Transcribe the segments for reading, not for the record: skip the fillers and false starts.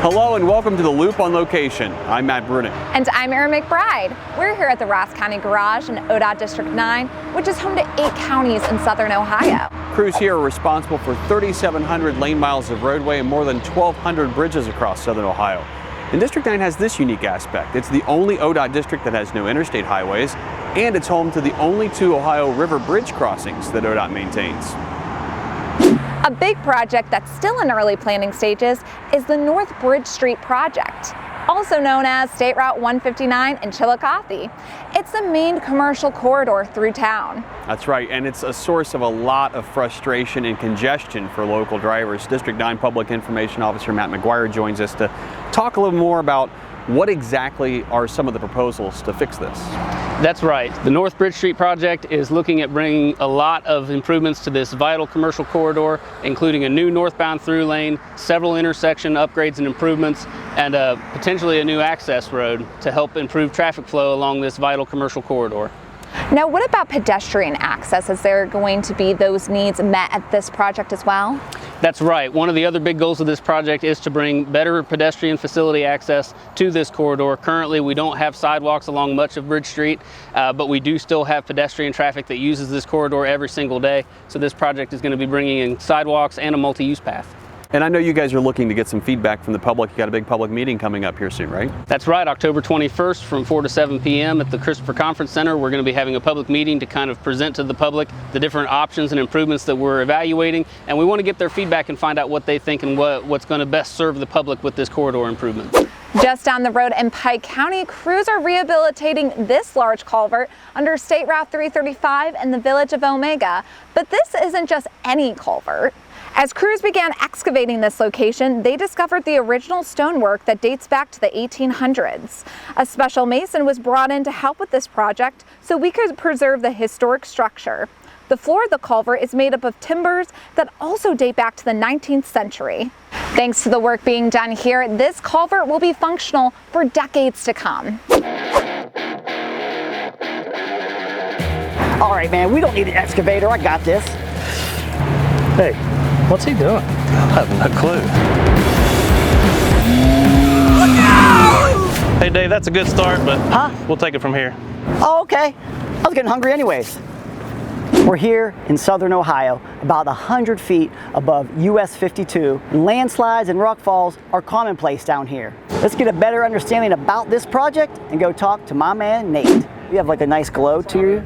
Hello and welcome to the Loop on Location. I'm Matt Bruning. And I'm Erin McBride. We're here at the Ross County Garage in ODOT District 9, which is home to 8 counties in southern Ohio. Crews here are responsible for 3,700 lane miles of roadway and more than 1,200 bridges across southern Ohio. And District 9 has this unique aspect. It's the only ODOT district that has no interstate highways, and it's home to the only 2 Ohio River bridge crossings that ODOT maintains. A big project that's still in early planning stages is the North Bridge Street project, also known as State Route 159 in Chillicothe. It's the main commercial corridor through town. That's right, and it's a source of a lot of frustration and congestion for local drivers. District 9 Public Information Officer Matt McGuire joins us to talk a little more about what exactly are some of the proposals to fix this. That's right. The North Bridge Street project is looking at bringing a lot of improvements to this vital commercial corridor, including a new northbound through lane, several intersection upgrades and improvements, and potentially a new access road to help improve traffic flow along this vital commercial corridor. Now, what about pedestrian access? Is there going to be those needs met at this project as well? That's right. One of the other big goals of this project is to bring better pedestrian facility access to this corridor. Currently, we don't have sidewalks along much of Bridge Street, but we do still have pedestrian traffic that uses this corridor every single day. So this project is going to be bringing in sidewalks and a multi-use path. And I know you guys are looking to get some feedback from the public. You got a big public meeting coming up here soon, right? That's right, October 21st from 4 to 7 p.m. at the Christopher Conference Center. We're going to be having a public meeting to kind of present to the public the different options and improvements that we're evaluating. And we want to get their feedback and find out what they think and what's going to best serve the public with this corridor improvement. Just down the road in Pike County, crews are rehabilitating this large culvert under State Route 335 in the village of Omega. But this isn't just any culvert. As crews began excavating this location, they discovered the original stonework that dates back to the 1800s. A special mason was brought in to help with this project so we could preserve the historic structure. The floor of the culvert is made up of timbers that also date back to the 19th century. Thanks to the work being done here, this culvert will be functional for decades to come. All right, man, we don't need an excavator. I got this. Hey, what's he doing? I have no clue. Look out! Hey Dave, that's a good start, but we'll take it from here. Oh, okay. I was getting hungry anyways. We're here in southern Ohio, about 100 feet above US 52. Landslides and rock falls are commonplace down here. Let's get a better understanding about this project and go talk to my man, Nate. You have like a nice glow to you.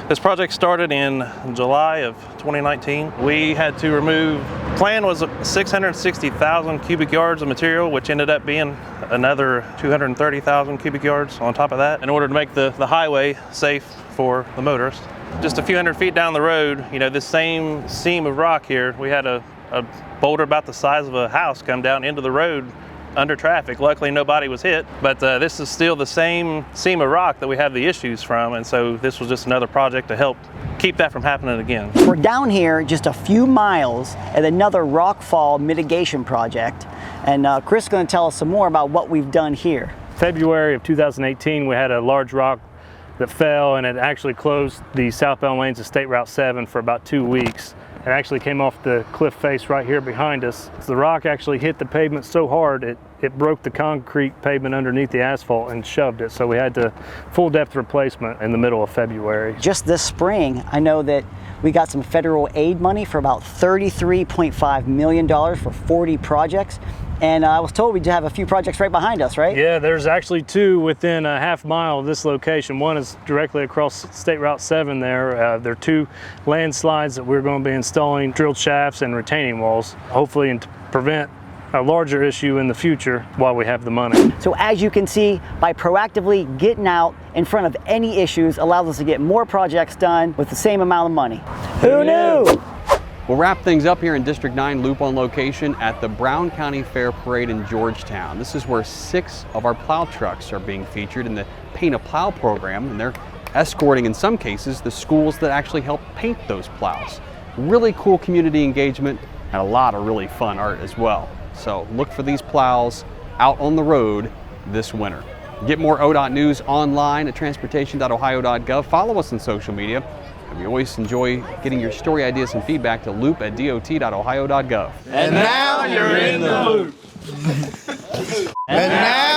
This project started in July of 2019. We had to remove, plan was 660,000 cubic yards of material, which ended up being another 230,000 cubic yards on top of that in order to make the highway safe for the motorists. Just a few hundred feet down the road, you know, this same seam of rock here, we had a boulder about the size of a house come down into the road under traffic. Luckily nobody was hit, but this is still the same seam of rock that we have the issues from, and so this was just another project to help keep that from happening again. We're down here just a few miles at another rock fall mitigation project, and Chris is going to tell us some more about what we've done here. February of 2018, we had a large rock that fell, and it actually closed the southbound lanes of State Route 7 for about 2 weeks. It actually came off the cliff face right here behind us. The rock actually hit the pavement so hard it broke the concrete pavement underneath the asphalt and shoved it. So we had to full depth replacement in the middle of February. Just this spring, I know that we got some federal aid money for about $33.5 million for 40 projects. And I was told we'd have a few projects right behind us, right? Yeah, there's actually 2 within a half mile of this location. One is directly across State Route 7 there. There are 2 landslides that we're going to be installing drilled shafts and retaining walls, hopefully to prevent a larger issue in the future while we have the money. So as you can see, by proactively getting out in front of any issues allows us to get more projects done with the same amount of money. Who knew? We'll wrap things up here in District 9 Loop on Location at the Brown County Fair Parade in Georgetown. This is where 6 of our plow trucks are being featured in the Paint a Plow program, and they're escorting, in some cases, the schools that actually help paint those plows. Really cool community engagement and a lot of really fun art as well. So look for these plows out on the road this winter. Get more ODOT news online at transportation.ohio.gov. Follow us on social media. And we always enjoy getting your story ideas and feedback to loop@dot.ohio.gov. And now you're in the loop. And now